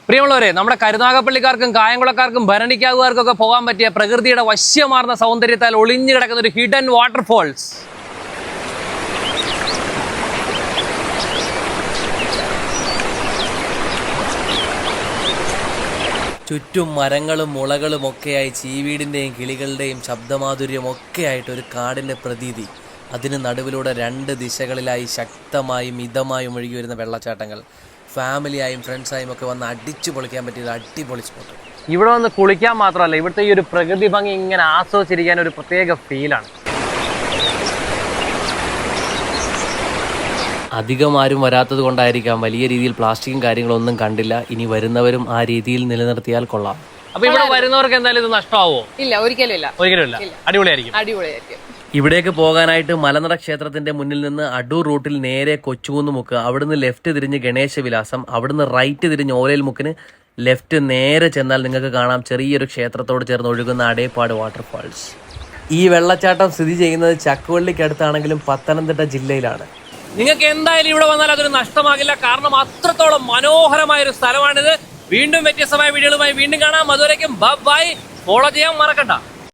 പ്രിയമുള്ളവരെ, നമ്മുടെ കരുനാഗപ്പള്ളിക്കാർക്കും കായംകുളക്കാർക്കും ഭരണിക്കാവുകാർക്കൊക്കെ പോകാൻ പറ്റിയ പ്രകൃതിയുടെ വശ്യമാർന്ന സൗന്ദര്യത്താൽ ഒളിഞ്ഞു കിടക്കുന്ന ഒരു ഹിഡൻ വാട്ടർഫോൾസ്. ചുറ്റും മരങ്ങളും മുളകളും ഒക്കെയായി ചീവീടിൻ്റെയും കിളികളുടെയും ശബ്ദമാധുര്യം ഒക്കെയായിട്ട് ഒരു കാടിൻ്റെ പ്രതീതി. അതിന് നടുവിലൂടെ രണ്ട് ദിശകളിലായി ശക്തമായും മിതമായും ഒഴുകി വരുന്ന വെള്ളച്ചാട്ടങ്ങൾ. ഫാമിലിയായും ഫ്രണ്ട്സായും ഒക്കെ വന്ന് അടിച്ചു പൊളിക്കാൻ പറ്റിയ അടിപൊളി സ്പോട്ട്. ഇവിടെ വന്ന് കുളിക്കാൻ മാത്രമല്ല, ഇവിടുത്തെ ഈ ഒരു പ്രകൃതി ഭംഗി ഇങ്ങനെ ആസ്വദിച്ചിരിക്കാൻ ഒരു പ്രത്യേക ഫീലാണ്. അധികം ആരും വരാത്തത് കൊണ്ടായിരിക്കാം വലിയ രീതിയിൽ പ്ലാസ്റ്റിക്കും കാര്യങ്ങളൊന്നും കണ്ടില്ല. ഇനി വരുന്നവരും ആ രീതിയിൽ നിലനിർത്തിയാൽ കൊള്ളാം. അപ്പൊ ഇവിടെ വരുന്നവർക്ക് എന്തായാലും ഇത് നഷ്ടമാവോ? ഇല്ല, ഒരിക്കലും ഇല്ല. അടിപൊളിയായിരിക്കും. ഇവിടേക്ക് പോകാനായിട്ട് മലനട ക്ഷേത്രത്തിന്റെ മുന്നിൽ നിന്ന് അടൂർ റൂട്ടിൽ നേരെ കൊച്ചുകുന്നുമുക്ക്, അവിടുന്ന് ലെഫ്റ്റ് തിരിഞ്ഞ് ഗണേശ വിലാസം, അവിടുന്ന് റൈറ്റ് തിരിഞ്ഞ് ഓലയിൽ മുക്കിന് ലെഫ്റ്റ് നേരെ ചെന്നാൽ നിങ്ങൾക്ക് കാണാം ചെറിയൊരു ക്ഷേത്രത്തോട് ചേർന്ന് ഒഴുകുന്ന അടേപ്പാട് വാട്ടർഫാൾസ്. ഈ വെള്ളച്ചാട്ടം സ്ഥിതി ചെയ്യുന്നത് ചക്കുവള്ളിക്കടുത്താണെങ്കിലും പത്തനംതിട്ട ജില്ലയിലാണ്. നിങ്ങൾക്ക് എന്തായാലും ഇവിടെ വന്നാൽ അതൊരു നഷ്ടമാകില്ല, കാരണം അത്രത്തോളം മനോഹരമായ ഒരു സ്ഥലമാണിത്. വീണ്ടും വ്യത്യസ്തമായ വീഡിയോകളുമായി വീണ്ടും കാണാം. അതുവരേക്കും ബൈ. ഫോളോ ചെയ്യാൻ മറക്കണ്ട.